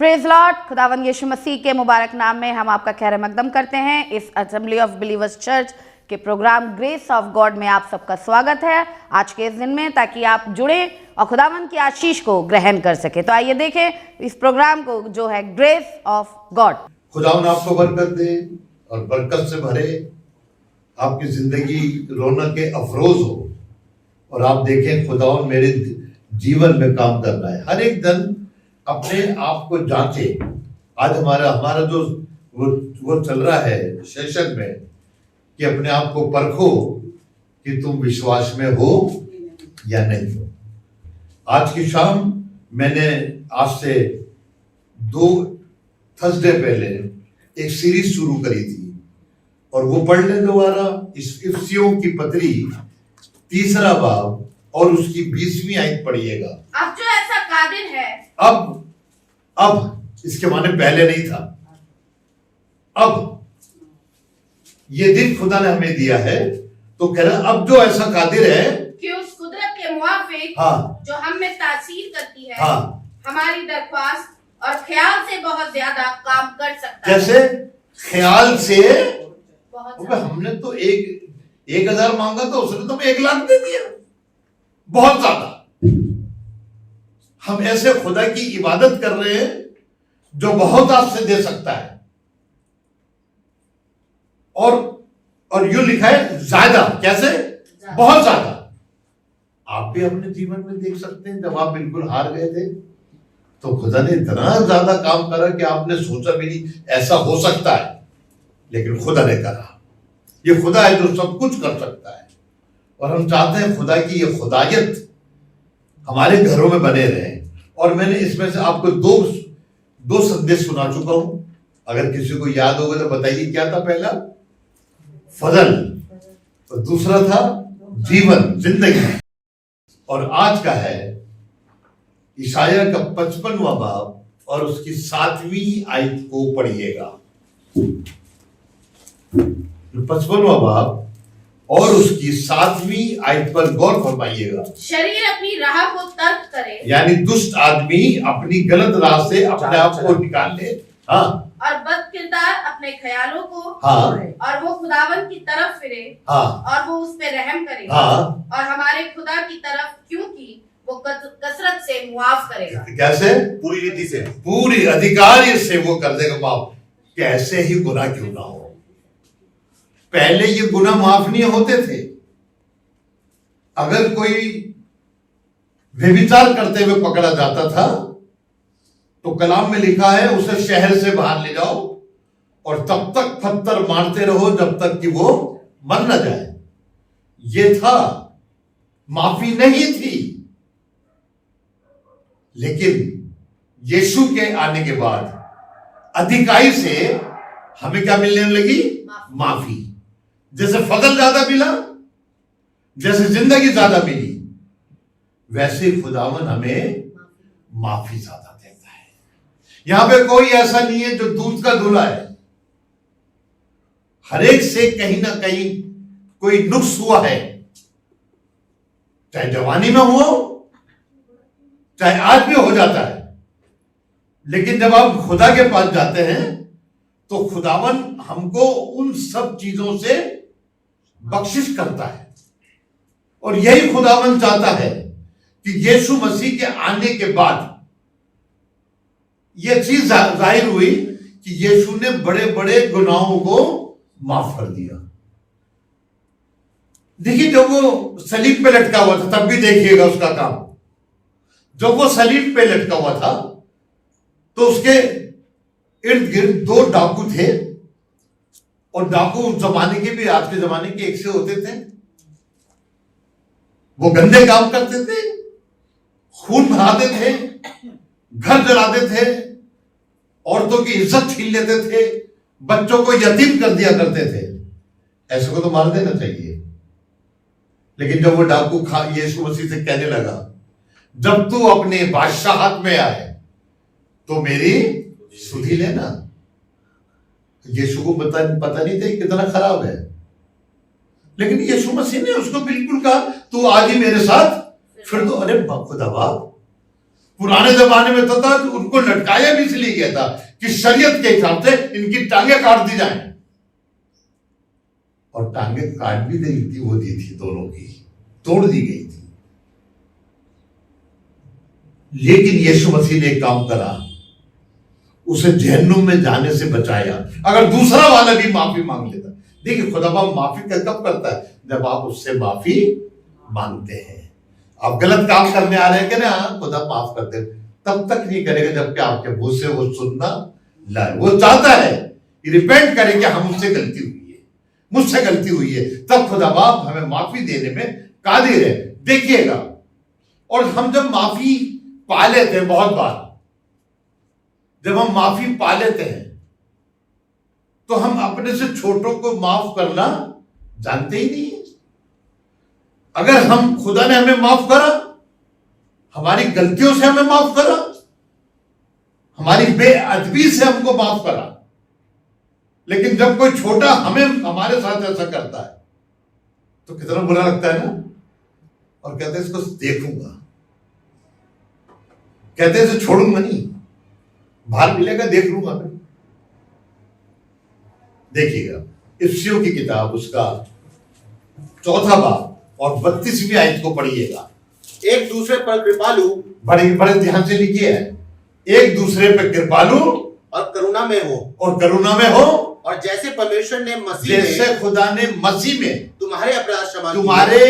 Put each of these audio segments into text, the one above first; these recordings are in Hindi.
Praise Lord. खुदावंद यीशु मसीह के मुबारक नाम में हम आपका खैर मकदम करते हैं। इस असेंबली ऑफ बिलीवर्स चर्च के प्रोग्राम ग्रेस ऑफ गॉड में आप सबका स्वागत है आज के इस दिन में, ताकि आप जुड़े और खुदावंद की आशीष को ग्रहण कर सके। तो आइए देखें इस प्रोग्राम को जो है ग्रेस ऑफ गॉड। खुदावंद आपको बरकत दे और बरकत से भरे, आपकी जिंदगी रौनक के अफरोज हो और आप देखें खुदावंद मेरे जीवन में काम कर रहा है। हर एक दिन अपने आप को जांचे। आज हमारा जो वो चल रहा है सेशन में कि अपने आप को परखो कि तुम विश्वास में हो या नहीं हो। आज की शाम मैंने आज से 2 थर्सडे पहले एक सीरीज शुरू करी थी और वो पढ़ ले दोबारा। इस इफिसियों की पत्री 3रा बाब और उसकी 20वीं आयत पढ़िएगा। अब जो ऐसा कादिर है, अब इसके माने पहले नहीं था। अब ये दिन खुदा ने हमें दिया है तो कह रहा अब जो ऐसा कादिर है कि उस कुदरत के मुआफिक जो हम में तासीर करती है, हमारी दरख्वास्त और ख्याल से बहुत ज्यादा काम कर सकता है। जैसे ख्याल से हमने तो 1,000 मांगा तो उसने तो 1,00,000 दे दिया। बहुत ज्यादा हम ऐसे खुदा की इबादत कर रहे हैं जो बहुत आपसे दे सकता है। और यूं लिखा है ज्यादा। कैसे? बहुत ज्यादा। आप भी अपने जीवन में देख सकते हैं, जब आप बिल्कुल हार गए थे तो खुदा ने इतना ज्यादा काम करा कि आपने सोचा भी नहीं ऐसा हो सकता है, लेकिन खुदा ने करा। ये खुदा है जो सब कुछ कर सकता है और हम चाहते हैं खुदा की ये खुदायत हमारे घरों में बने रहे। और मैंने इसमें से आपको दो संदेश सुना चुका हूं। अगर किसी को याद होगा तो बताइए। क्या था? पहला फजल और दूसरा था जीवन, जिंदगी। और आज का है इशाया का 55वां बाब और उसकी 7वीं आयत को पढ़िएगा। 55वां बाब और उसकी 7वीं आयत पर गौर फरमाइएगा। शरीर अपनी राह को तर्क करे, यानी दुष्ट आदमी अपनी गलत राह से अपने आप को निकाल ले। और बद किरदार अपने ख्यालों को, और वो खुदावन की तरफ फिरे, और वो उस पे रहम करे, और हमारे खुदा की तरफ, क्योंकि वो कसरत से मुआफ करेगा। कैसे? पूरी रीति से, पूरी अधिकार से वो कर देगा माफ। कैसे ही गुनाह क्यों ना हो। पहले ये गुनाह माफ नहीं होते थे। अगर कोई व्यभिचार करते हुए पकड़ा जाता था तो कलाम में लिखा है उसे शहर से बाहर ले जाओ और तब तक पत्थर मारते रहो जब तक कि वो मर न जाए। ये था, माफी नहीं थी। लेकिन यीशु के आने के बाद अधिकारी से हमें क्या मिलने लगी? माफी। जैसे फजल ज्यादा मिला, जैसे जिंदगी ज्यादा मिली, वैसे खुदावन हमें माफी ज्यादा देता है। यहां पे कोई ऐसा नहीं है जो दूध का धुला है। हर एक से कहीं ना कहीं कोई नुक्स हुआ है, चाहे जवानी में हो चाहे आज भी हो जाता है। लेकिन जब आप खुदा के पास जाते हैं तो खुदावन हमको उन सब चीजों से बख्शिश करता है। और यही खुदावन चाहता है कि यीशु मसीह के आने के बाद यह चीज जाहिर हुई कि यीशु ने बड़े बड़े गुनाहों को माफ कर दिया। देखिए, जब वो सलीब पे लटका हुआ था तब भी देखिएगा उसका काम। जब वो सलीब पे लटका हुआ था तो उसके इर्द गिर्द 2 डाकू थे। और डाकू उस जमाने के भी आज के जमाने के एक से होते थे। वो गंदे काम करते थे, खून बहाते थे, घर जलाते थे, औरतों की इज्जत छीन लेते थे, बच्चों को यतीम कर दिया करते थे। ऐसे को तो मार देना चाहिए। लेकिन जब वो डाकू यीशु मसीह से कहने लगा, जब तू अपने बादशाहत में आए तो मेरी सुधि लेना। यीशु को पता नहीं था कितना खराब है, लेकिन यीशु मसीह ने उसको बिल्कुल कहा, तू आज ही मेरे साथ फिर तो। अरे खुदा बाप, पुराने जमाने में तो था उनको लटकाया भी इसलिए गया था कि शरीयत के हिसाब से इनकी टांगे काट दी जाए, और टांगे काट भी दी थी, वो दी थी दोनों की, तोड़ दी गई थी। लेकिन यीशु मसीह ने एक काम करा, उसे जहन्नुम में जाने से बचाया। अगर दूसरा वाला भी माफी मांग लेता, देखिए खुदा बाप माफी कब करता है? जब आप उससे माफी मांगते हैं। आप गलत काम करने आ रहे हैं कि ना, खुदा माफ कर दे, तब तक नहीं करेगा जबकि आपके मुंह से वो सुनना लाए। वो चाहता है कि रिपेंट करें कि हम मुझसे गलती हुई है, मुझसे गलती हुई है, तब खुदा बाप हमें माफी देने में कादिर है। देखिएगा, और हम जब माफी पा लेते हैं, बहुत बार जब हम माफी पा लेते हैं तो हम अपने से छोटों को माफ करना जानते ही नहीं है। अगर हम खुदा ने हमें माफ करा, हमारी गलतियों से हमें माफ करा, हमारी बेअदबी से हमको माफ करा, लेकिन जब कोई छोटा हमें हमारे साथ ऐसा करता है तो कितना बुरा लगता है ना। और कहते हैं इसको देखूंगा, कहते हैं इसे छोड़ूंगा नहीं, बाहर मिलेगा देख लूंगा मैं। देखिएगा इफ्सियों की किताब उसका 4 बाब और 32वीं आयत को पढ़िएगा। एक दूसरे पर कृपालु बड़े बड़े ध्यान से लिखिए, एक दूसरे पर कृपालु और करुणा में हो, और करुणा में हो, और जैसे परमेश्वर ने मसीह जैसे में खुदा ने मसीह में तुम्हारे अपराध क्षमा किए, तुम्हारे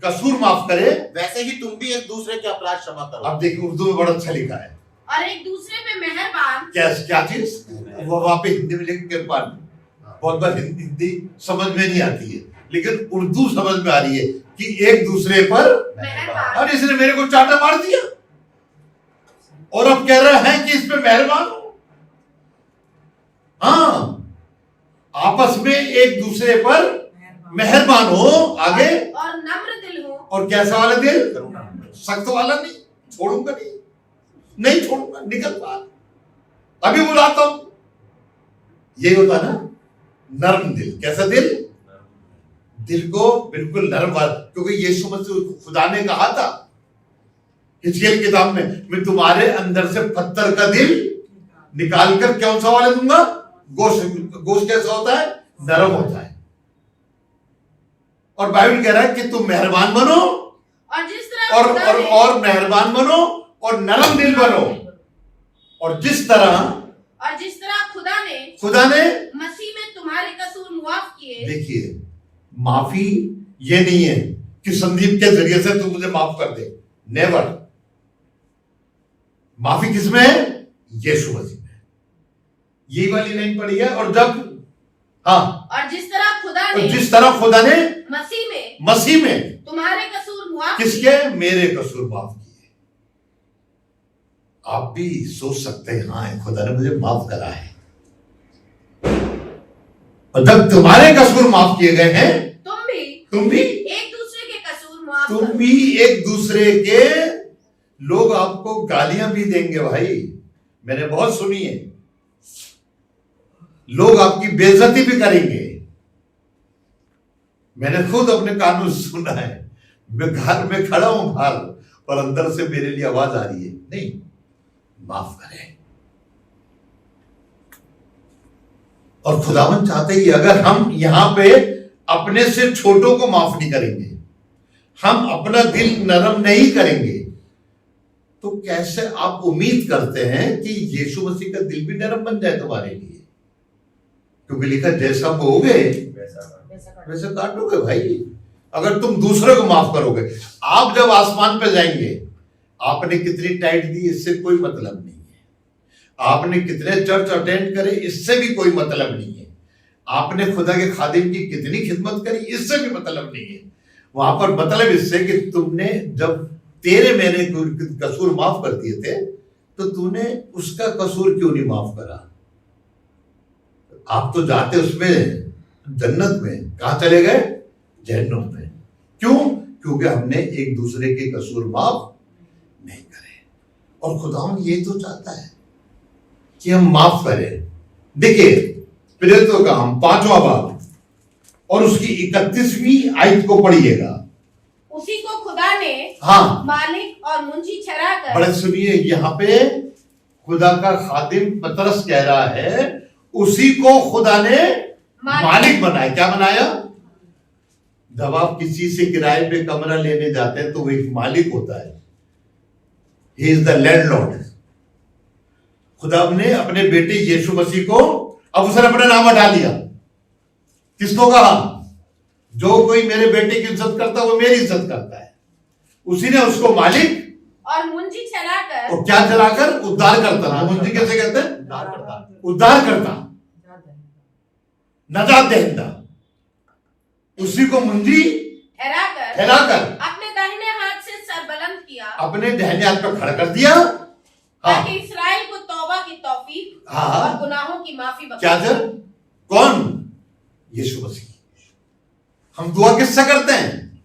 कसूर माफ करे, वैसे ही तुम भी एक दूसरे के अपराध क्षमा करो। अब देखिए उर्दू में बड़ा अच्छा लिखा है, और एक दूसरे पे मेहरबान। क्या चीज वो वहां पे हिंदी में लिख कृपालु। बहुत बार हिंदी समझ में नहीं आती है, लेकिन उर्दू समझ में आ रही है कि एक दूसरे पर मेहरबान। और इसने मेरे को चाटा मार दिया और अब कह रहे हैं कि इस पे मेहरबान हो। हाँ, आपस में एक दूसरे पर मेहरबान हो। आगे, और नम्र दिल हो। और कैसा वाला दिल? सख्त वाला नहीं, छोड़ूंगा नहीं, नहीं छोड़ूंगा, निकल बाहर, अभी बुलाता हूं। ये होता ना नर्म दिल। कैसा दिल? दिल को बिल्कुल नरम वाला, क्योंकि यीशु मसीह खुदा ने कहा था हिजकिय्याह किताब में, मैं तुम्हारे अंदर से पत्थर का दिल निकालकर कौन सा वाला दूंगा? गोश्त कैसा होता है? नरम होता है। और बाइबल कह रहा है कि तुम मेहरबान बनो, और जिस तरह और मेहरबान बनो और नरम दिल बनो, और जिस तरह खुदा ने मसीह में तुम्हारे कसूर मुआफ किए। देखिए, माफी ये नहीं है कि संदीप के जरिए से तू मुझे माफ कर दे, नेवर। माफी किसमें है? यीशु मसीह में। यही वाली लाइन पढ़ी है। और जब और जिस तरह खुदा ने मसीह में तुम्हारे कसूर मुआफ किसके? मेरे कसूर माफ किए। आप भी सोच सकते हैं, हाँ खुदा ने मुझे माफ करा है। और जब तुम्हारे कसूर माफ किए गए हैं, तुम भी एक दूसरे के कसूर मुआफ तुम करो। भी एक दूसरे के, लोग आपको गालियां भी देंगे भाई, मैंने बहुत सुनी है। लोग आपकी बेइज्जती भी करेंगे, मैंने खुद अपने कानों से सुना है। मैं घर में खड़ा हूं बाहर और अंदर से मेरे लिए आवाज आ रही है, नहीं माफ करें। और खुदावन चाहते ही अगर हम यहां पे अपने से छोटों को माफ नहीं करेंगे, हम अपना दिल नरम नहीं करेंगे, तो कैसे आप उम्मीद करते हैं कि यीशु मसीह का दिल भी नरम बन जाए तुम्हारे लिए? क्योंकि लिखा जैसा बोओगे वैसे काटोगे भाई। अगर तुम दूसरे को माफ करोगे, आप जब आसमान पे जाएंगे, आपने कितनी टाइट दी इससे कोई मतलब नहीं है, आपने कितने चर्च अटेंड करे इससे भी कोई मतलब नहीं है, आपने खुदा के खादिम की कितनी खिदमत करी इससे भी मतलब नहीं है। वहां पर मतलब इससे कि तुमने जब तेरे मैंने कसूर माफ कर दिए थे, तो तूने उसका कसूर क्यों नहीं माफ करा? आप तो जाते उसमें जन्नत में, कहां चले गए? जहन्नुम में। क्यों? क्योंकि हमने एक दूसरे के कसूर माफ नहीं करे। और खुदावन ये तो चाहता है कि हम माफ करें। देखिए प्रेरितों का हम 5वां बाब और उसकी 31वीं आयत को पढ़िएगा। उसी को खुदा ने हाँ, मालिक और मुंजी ठहराकर बड़े सुनिए, यहाँ पे खुदा का खादिम पतरस कह रहा है उसी को खुदा ने मालिक बनाया। क्या बनाया? जब आप किसी से किराए पे कमरा लेने जाते हैं तो वो एक मालिक होता है, ही इज द लैंडलॉर्ड। खुदा ने अपने बेटे यीशु मसीह को, अब उसने अपना नाम हटा लिया। किसको कहा? जो कोई मेरे बेटे की इज्जत करता है वो मेरी इज्जत करता है। उसी ने उसको मालिक और मुंजी ठहराकर, और क्या चलाकर? उद्धार करता। मुंजी कैसे कहते हैं? उद्धार करता, नजात दहिंदा। उसी को मुंजी ठहराकर अपने दाहिने हाथ से सर बुलंद किया, अपने दाहिने हाथ पर खड़ा कर दिया। ताकि इस्राएल को तौबा की तौफीक हाँ। और गुनाहों की माफी बख्शे। क्या सर? कौन? यीशु मसीह। हम दुआ किससे करते हैं?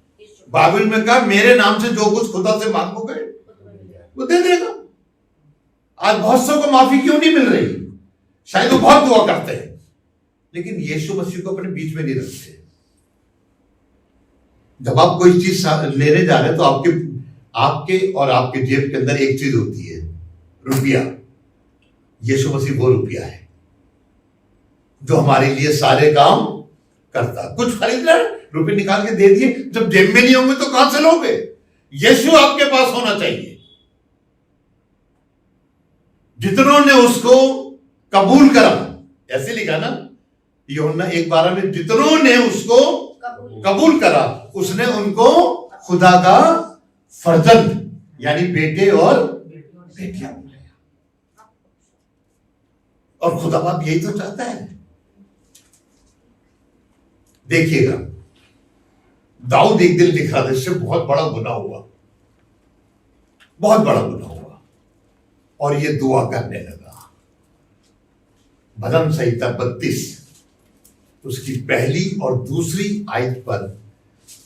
बाइबल में कहा मेरे नाम से जो कुछ खुदा से मांगोगे वो दे देगा। आज बहुत सौ को माफी क्यों नहीं मिल रही? शायद वो बहुत दुआ करते हैं लेकिन यीशु मसीह को अपने बीच में नहीं रखते। जब आप कोई चीज लेने जा रहे हैं तो आपके और आपके जेब के अंदर एक चीज होती है, रुपया। यीशु मसीह वो रुपया है जो हमारे लिए सारे काम करता। कुछ खरीदना, रुपए निकाल के दे दिए, जब जेब में नहीं होंगे तो कहां से लोगे? यीशु आपके पास होना चाहिए। जितनों ने उसको कबूल करा, ऐसे लिखा ना यूहन्ना 1:12 में, जितनों ने उसको कबूल करा उसने उनको खुदा का फर्जंद यानी बेटे और बेटियां बनाया। और खुदा बाप यही तो चाहता है। देखिएगा, दाऊद एक दिन लिख रहा था, इससे बहुत बड़ा गुनाह हुआ, बहुत बड़ा गुनाह हुआ और ये दुआ करने लगा। भजन संहिता 32 उसकी पहली और दूसरी आयत पर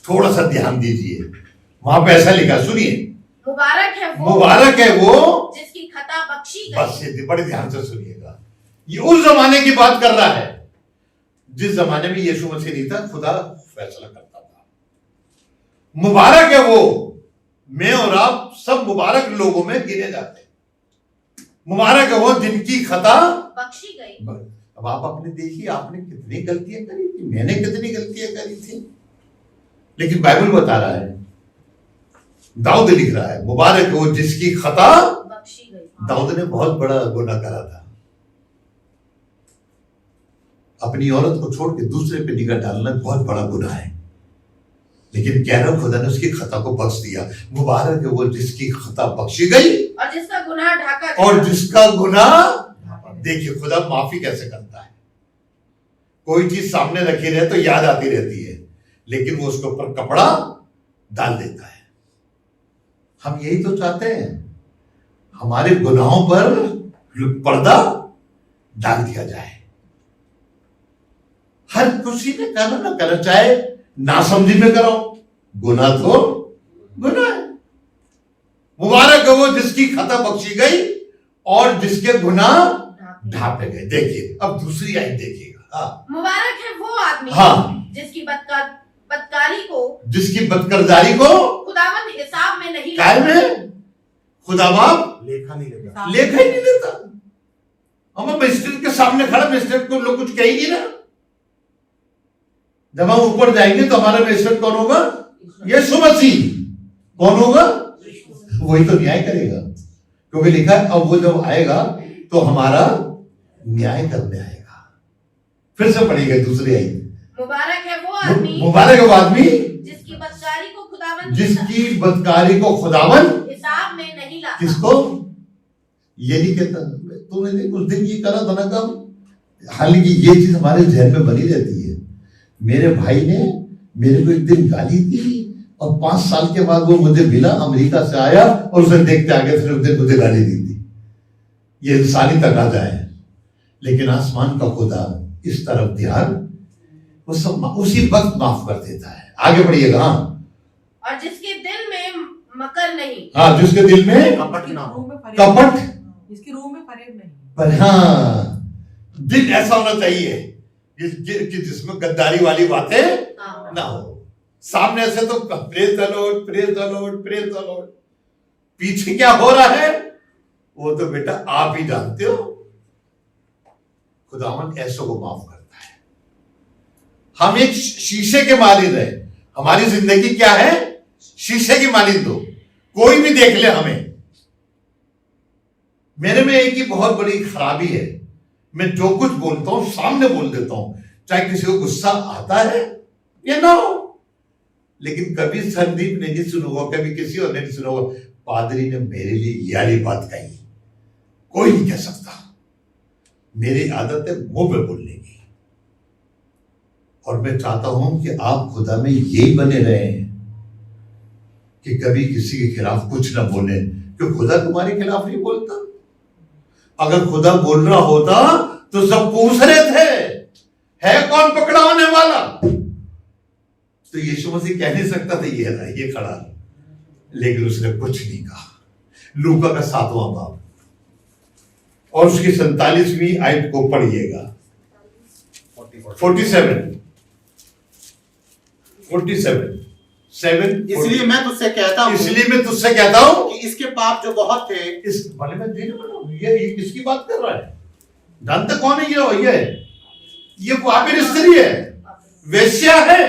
थोड़ा सा ध्यान दीजिए। वहां पे ऐसा लिखा, सुनिए, मुबारक है वो जिसकी खता बख्शी गई। बस ये बड़े ध्यान से सुनिएगा। ये उस जमाने की बात कर रहा है जिस जमाने में यीशु मसीह नहीं था, खुदा फैसला करता था। मुबारक है वो, मैं और आप सब मुबारक लोगों में गिने जाते हैं। मुबारक है वो जिनकी खता बख्शी गई। अब आप अपने देखिए, आपने कितनी गलतियां करी थी, मैंने कितनी गलतियां करी थी, लेकिन बाइबल बता रहा है, दाऊद लिख रहा है मुबारक है वो जिसकी खता बख्शी गई। दाऊद ने बहुत बड़ा गुनाह करा था। अपनी औरत को छोड़ के दूसरे पे निगाह डालना बहुत बड़ा गुनाह है, लेकिन कह रहा खुदा ने उसकी खता को बख्श दिया। मुबारक है वो जिसकी खता बख्शी गई और जिसका गुनाह ढका गया। और जिसका गुनाह, देखिए खुदा माफी कैसे करता है। कोई चीज सामने रखी रहे तो याद आती रहती है, लेकिन वो उसके ऊपर कपड़ा डाल देता है। हम यही तो चाहते हैं, हमारे गुनाहों पर पर्दा डाल दिया जाए। हर खुशी में करो ना करो, चाहे नासमझी में करो, गुनाह तो गुनाह है। मुबारक है वो जिसकी खता बख्शी गई और जिसके गुनाह ढांपे गए। देखिए अब दूसरी आयत देखिएगा। मुबारक है वो आदमी जिसकी जिसकी बदकरदारी को खुदावंद हिसाब में नहीं काय में खुदा बाप लेखा नहीं लेता, लेखा ही नहीं लेता। हम मजिस्ट्रेट के सामने खड़ा, मजिस्ट्रेट को लोग कुछ कहेंगे ना। जब हम ऊपर जाएंगे तो हमारा मजिस्ट्रेट कौन होगा? यीशु मसीह। कौन होगा? वही तो न्याय करेगा, क्योंकि लिखा है अब वो जब आएगा तो हमारा न्याय करने आएगा। फिर से पढ़ेगा दूसरी आयत। मुबारक है वो आदमी, मुबारक है वो आदमी जिसकी बदकारी को खुदावंद हिसाब में नहीं लाता। किसको? ये नहीं कहता तूने देख उस दिन ये करा था ना कब। हालांकि ये चीज हमारे जहन में बनी रहती है। मेरे भाई ने मेरे को एक दिन गाली दी और 5 साल के बाद वो मुझे मिला, अमेरिका से आया और उसे देखते आगे फिर उस दिन मुझे गाली दी थी। ये इंसानी तकाजा है, लेकिन आसमान का खुदा इस तरफ ध्यान वो सब उसी वक्त माफ कर देता है। आगे बढ़िएगा। और जिसके दिल में मकर नहीं, हाँ, जिसके दिल में कपट ना हो, कपट, इसकी रूह में फरेब नहीं, पर हाँ दिल ऐसा होना चाहिए कि जिसमें गद्दारी वाली बातें ना हो। सामने से तो praise the Lord, praise the Lord, praise the Lord, पीछे क्या हो रहा है वो तो बेटा आप ही जानते हो। खुदावन ऐसों को माफ करता है। हम एक शीशे के मालिक हैं, हमारी जिंदगी क्या है, शीशे की मालिक दो, कोई भी देख ले हमें। मेरे में एक ही बहुत बड़ी खराबी है, मैं जो कुछ बोलता हूं सामने बोल देता हूं, चाहे किसी को गुस्सा आता है या ना हो। लेकिन कभी संदीप ने नहीं सुना होगा, कभी किसी और ने नहीं सुना होगा, पादरी ने मेरे लिए ये वाली बात कही, कोई नहीं कह सकता। मेरी आदत है मुंह पे बोलने की, और मैं चाहता हूं कि आप खुदा में यही बने रहें कि कभी किसी के खिलाफ कुछ ना बोले, क्योंकि खुदा तुम्हारे खिलाफ नहीं बोलता। अगर खुदा बोल रहा होता तो सब पूछ रहे थे है कौन पकड़ा होने वाला, तो यीशु मसीह कह नहीं सकता था ये रहा, ये खड़ा, लेकिन उसने कुछ नहीं कहा। लूका का 7वां बाब और उसकी 47वीं आयत को पढ़िएगा। 47 इसलिए मैं तुझसे कहता हूं, इसलिए मैं तुझसे कहता हूं कि इसके पाप जो बहुत थे, इस वाले में ये किसकी बात कर रहा है, जानते कौन है ये पापी स्त्री है, वेश्या है,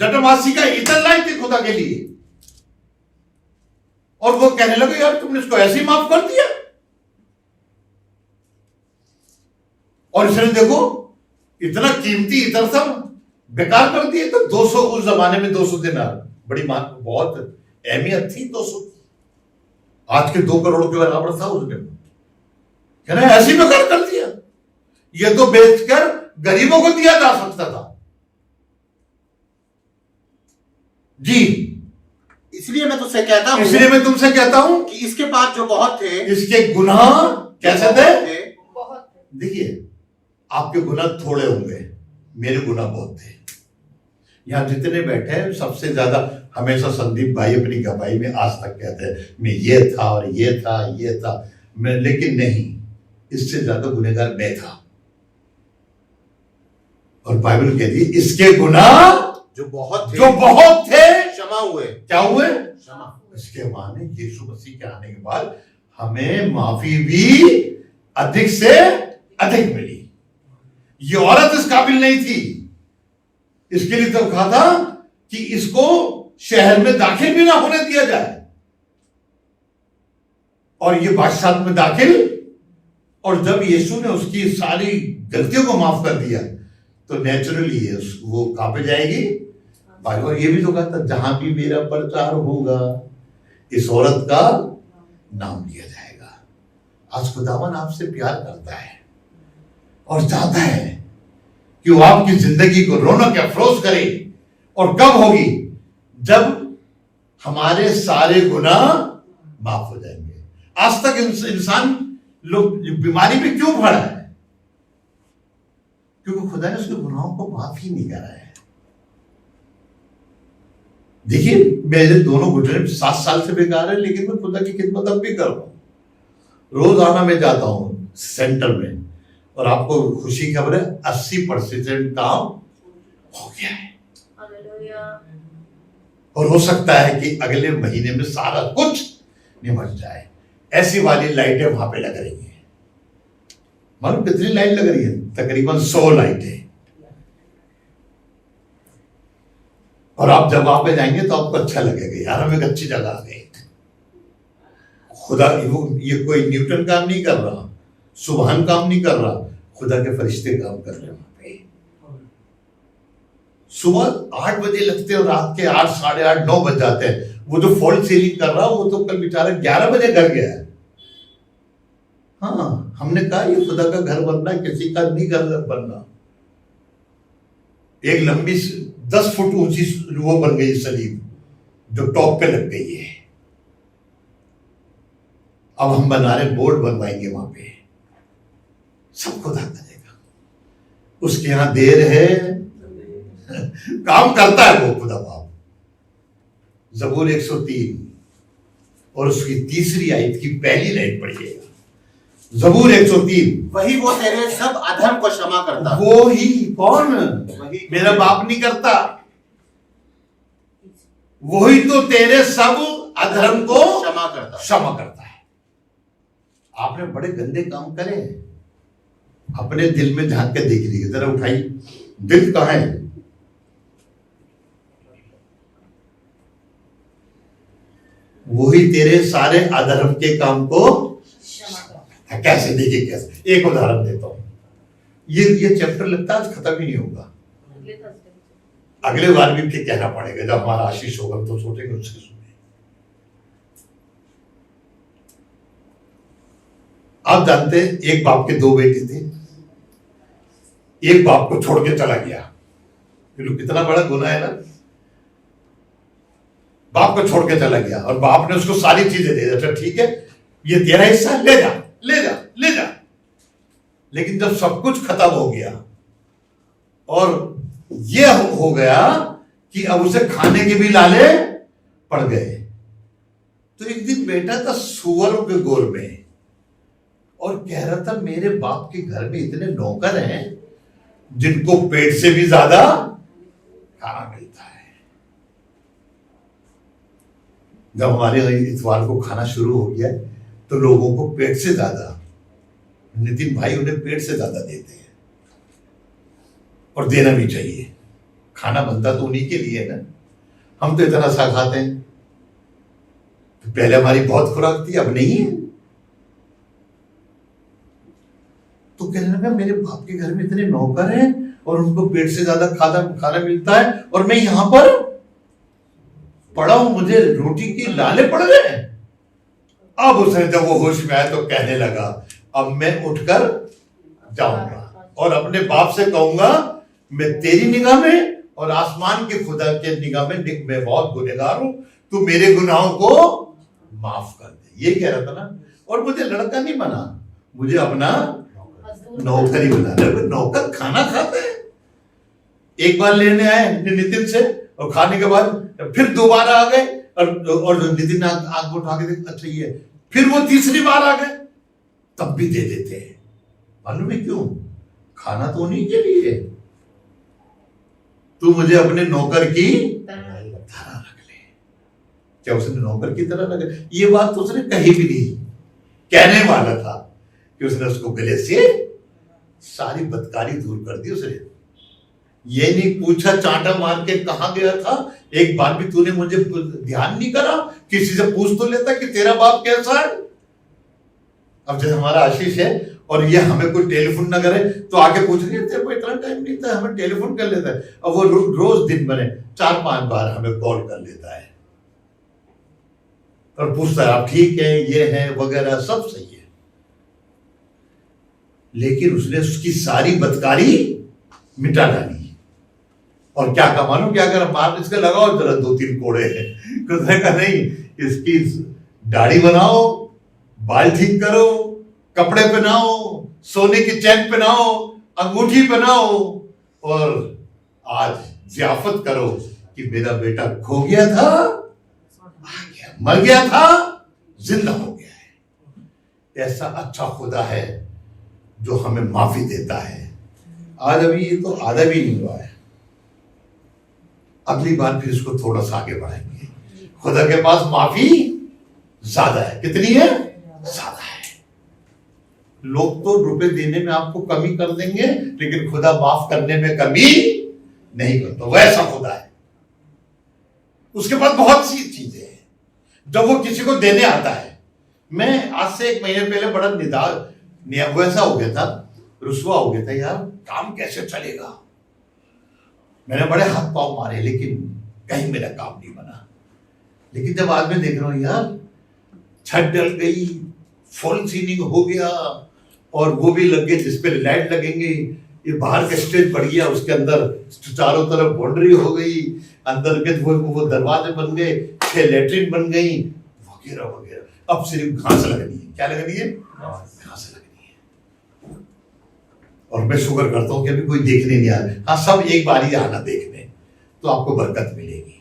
जटमासी का इतर लाई थी खुदा के लिए, और वो कहने लगे यार तुमने इसको ऐसे ही माफ कर दिया। और इसने देखो इतना कीमती इतर सब बेकार कर दिए। तो 200 उस जमाने में 200 दिनार बड़ी बहुत अहमियत थी। 200 आज के 2 करोड़ के बराबर था उसने, कहना ऐसे ही बेकार कर दिया, ये तो बेचकर गरीबों को दिया जा सकता था। जी इसलिए मैं तुझसे कहता हूं, इसलिए मैं तुमसे कहता हूं कि इसके पाप जो बहुत थे, इसके गुनाह कैसे थे। बहुत देखिए आपके गुनाह थोड़े होंगे, मेरे गुनाह बहुत थे। यहां जितने बैठे हैं सबसे ज्यादा हमेशा संदीप भाई अपनी गवाही में आज तक कहते हैं मैं ये था और ये था ये था, मैं, लेकिन नहीं, इससे ज्यादा गुनहगार मैं था। और बाइबल कहती है इसके गुनाह जो बहुत थे क्षमा हुए। क्या हुए, क्षमा। इसके माने यीशु मसीह के आने के बाद हमें माफी भी अधिक से अधिक मिली। ये औरत इस काबिल नहीं थी, इसके लिए तो कहा था कि इसको शहर में दाखिल भी ना होने दिया जाए, और ये बादशाह में दाखिल। और जब यीशु ने उसकी सारी गलतियों को माफ कर दिया तो नेचुरली वो कहां पे जाएगी। और ये भी तो कहा था जहां भी मेरा प्रचार होगा इस औरत का नाम लिया जाएगा। आज खुदावन आपसे प्यार करता है और चाहता है कि वो आपकी जिंदगी को रौनक अफरोज करे। और कब होगी, जब हमारे सारे गुनाह माफ हो जाएंगे। आज तक इंसान लोग बीमारी में क्यों पड़ा है, क्योंकि खुदा ने उसके गुनाहों को माफ ही नहीं करा है। देखिए मेरे दोनों घुटने 7 साल से बेकार है, लेकिन मैं खुदा की खिदमत अब भी कर रहा हूं। रोजाना मैं जाता हूं सेंटर में, और आपको खुशी की खबर है 80% काम हो गया है। और हो सकता है कि अगले महीने में सारा कुछ निपट जाए। ऐसी वाली लाइटें वहां पे लग रही हैं। मालूम कितनी लाइट लग रही है, तकरीबन 100 लाइटें। और आप जब वहां पे जाएंगे तो आपको अच्छा लगेगा, यार हम एक अच्छी जगह आ गए। खुदा ये कोई न्यूटन काम नहीं कर रहा, सुबहान काम नहीं कर रहा, खुदा के फरिश्ते काम कर रहे हैं। वहां पे सुबह 8 बजे लगते हैं और रात के 8, साढ़े 8, 9 बज जाते हैं। वो जो फॉल्ट सीलिंग कर रहा वो तो कल बेचारा 11 बजे घर गया है। हाँ, हमने कहा ये खुदा का घर बनना, किसी का नहीं घर बनना। एक लंबी 10 फुट ऊंची वो बन गई सलीब जो टॉप पे लग गई है। अब हम बना रहे, बोर्ड बनवाएंगे वहां पे, सब खुदा करेगा। उसके यहां देर है, काम करता है वो खुदा बाप। ज़बूर 103 और उसकी 3री आयत की पहली लाइन पढ़िएगा। ज़बूर 103, वही वो तेरे सब अधर्म को क्षमा करता। वो ही कौन, वही मेरा बाप नहीं करता। वही तो तेरे सब अधर्म को क्षमा करता है। क्षमा करता है। आपने बड़े गंदे काम करे हैं, अपने दिल में झांक के देख लीजिए जरा, उठाइए, दिल कहाँ है? वही तेरे सारे अधर्म के काम को कैसे, देखिए कैसे। एक उदाहरण देता हूं, ये चैप्टर लगता है आज खत्म ही नहीं होगा, अगले बार भी फिर कहना पड़ेगा, जब हमारा आशीष होगा तो सोचेंगे उसके सुने। आप जानते हैं एक बाप के दो बेटे थे, एक बाप को छोड़ के चला गया, कितना बड़ा गुनाह है ना। बाप को छोड़ के चला गया और बाप ने उसको सारी चीजें दे दी, अच्छा ठीक है ये तेरा हिस्सा, ले जा ले जा ले जा। लेकिन जब सब कुछ खत्म हो गया और ये हो गया कि अब उसे खाने के भी लाले पड़ गए, तो एक दिन बैठा था सुअरों के गोर में और कह रहा था मेरे बाप के घर में इतने नौकर हैं जिनको पेट से भी ज्यादा खाना मिलता है। जब हमारे इतवार को खाना शुरू हो गया तो लोगों को पेट से ज्यादा, नितिन भाई उन्हें पेट से ज्यादा देते हैं और देना भी चाहिए, खाना बनता तो उन्हीं के लिए ना। हम तो इतना सा खाते हैं, तो पहले हमारी बहुत खुराक थी, अब नहीं है। तो कहने लगा मेरे बाप के घर में इतने नौकर हैं और उनको पेट से ज्यादा खाना मिलता है और मैं यहां पर पड़ा हूं, मुझे रोटी की लाले पड़ गए हैं। अब उसने जब वो होश में आया तो कहने लगा अब मैं उठकर जाऊंगा और अपने बाप से कहूंगा मैं तेरी निगाह में और आसमान के खुदा के निगाह में मैं बहुत गुनहगार हूं, तू मेरे गुनाहों को माफ कर दे। ये कह रहा था ना। और मुझे लड़का नहीं बना, मुझे अपना नौकर ही बना दे। नौकर खाना खाते हैं, एक बार लेने आए नितिन से और खाने के बाद फिर दोबारा आ गए और नितिन आंख उठा के देख, अच्छा ये, फिर वो तीसरी बार आ गए तब भी दे देते हैं। मालूम है क्यों? खाना तो उन्हीं के लिए। तू मुझे अपने नौकर की तरह रख ले। क्या उसने नौकर की तरह रख? ये बात तो उसने कही भी नहीं, कहने वाला था कि उसने उसको गले से सारी बदकारी दूर कर दी। उसने ये नहीं पूछा चांटा मार के कहां गया था, एक बार भी तूने मुझे ध्यान नहीं करा, किसी से पूछ तो लेता कि तेरा बाप कैसा है। अब जैसे हमारा आशीष है और ये हमें कोई टेलीफोन ना करे तो आके पूछ रही है तेरे को इतना टाइम नहीं था, हमें टेलीफोन कर लेता है। अब वो रोज दिन भर 4-5 बार हमें कॉल कर लेता है और पूछता है आप ठीक है, ये है वगैरह, सब सही है। लेकिन उसने उसकी सारी बदकारी मिटा डाली। और क्या कहा मालूम क्या कर, मार इसके लगाओ जरा 2-3 कोड़े हैं। उसने कहा नहीं, इसकी दाढ़ी बनाओ, बाल ठीक करो, कपड़े पहनाओ, सोने की चैन पहनाओ, अंगूठी पहनाओ और आज जियाफत करो कि मेरा बेटा खो गया था, आ गया, मर गया था, जिंदा हो गया है। ऐसा अच्छा खुदा है जो हमें माफी देता है। आज अभी ये तो आधा भी नहीं हुआ है, अगली बार फिर इसको थोड़ा सा आगे बढ़ाएंगे। खुदा के पास माफी ज्यादा है। कितनी है? ज्यादा है। लोग तो रुपए देने में आपको कमी कर देंगे, लेकिन खुदा माफ करने में कमी नहीं करता। वैसा खुदा है, उसके पास बहुत सी चीजें हैं। जब वो किसी को देने आता है, मैं आज से 1 महीने पहले बड़ा वैसा हो गया था, रुसवा हो गया था, यार काम कैसे चलेगा। मैंने बड़े हाथ पांव मारे लेकिन कहीं मेरा काम नहीं बना। लेकिन जब आज मैं देख रहा हूं यार, छत डल गई, फॉल सीलिंग हो गया और वो भी लग गए जिसपे लाइट लगेंगे, ये बाहर का स्टेज बढ़ गया, उसके अंदर चारों तरफ बाउंड्री हो गई, अंदर के वो दरवाजे बन गए, 6 लेटरिन बन गई वगैरह वगैरह। अब सिर्फ घास लगनी है। क्या लगनी है? घास लगनी है। और मैं शुक्र करता हूं कि अभी कोई देखने नहीं आ रहा। हाँ, सब एक बार ही आना देखने, तो आपको बरकत मिलेगी।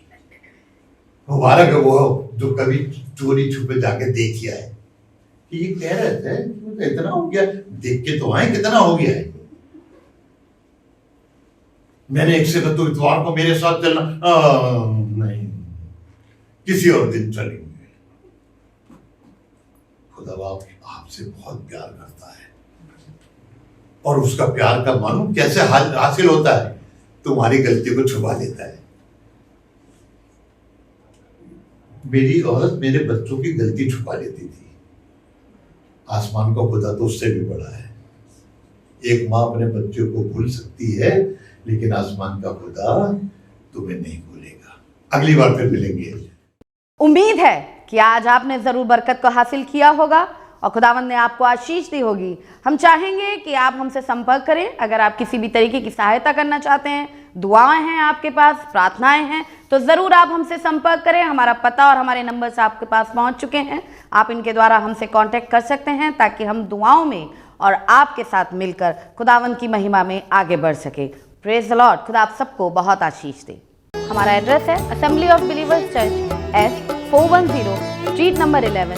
मुबारक है वो जो कभी चोरी छुपे जाके देख आए कि ये कह रहे थे तो इतना हो गया, देख के तो आए कितना हो गया है। मैंने एक से तो इतवार को मेरे साथ चलना नहीं, किसी और दिन चलेंगे। खुदा बाप आपसे बहुत प्यार करता है और उसका प्यार का मालूम कैसे हासिल होता है? तुम्हारी गलती को छुपा लेता है। मेरी औरत मेरे बच्चों की गलती छुपा लेती थी। आसमान का खुदा तो उससे भी बड़ा है। एक माँ अपने बच्चों को भूल सकती है, लेकिन आसमान का खुदा तुम्हें नहीं भूलेगा। अगली बार फिर मिलेंगे। उम्मीद है कि आज आपने जरूर बरकत को हासिल किया होगा और खुदावंद ने आपको आशीष दी होगी। हम चाहेंगे कि आप हमसे संपर्क करें। अगर आप किसी भी तरीके की सहायता करना चाहते हैं, दुआएं हैं आपके पास, प्रार्थनाएं हैं, तो ज़रूर आप हमसे संपर्क करें। हमारा पता और हमारे नंबर्स आपके पास पहुंच चुके हैं। आप इनके द्वारा हमसे कांटेक्ट कर सकते हैं ताकि हम दुआओं में और आपके साथ मिलकर खुदावंद की महिमा में आगे बढ़ सके। Praise the Lord. खुदा आप सबको बहुत आशीष दे। हमारा एड्रेस है assembly of believers church, S410 street number 11,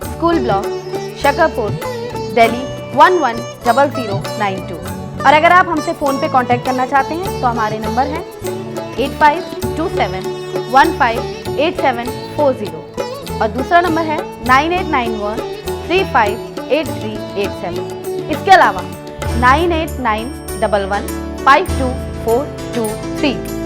school block, Shakarpur, Delhi 110092। और अगर आप हमसे फ़ोन पे कांटेक्ट करना चाहते हैं तो हमारे नंबर हैं 8527158740 और दूसरा नंबर है 9891358387। इसके अलावा 9891152423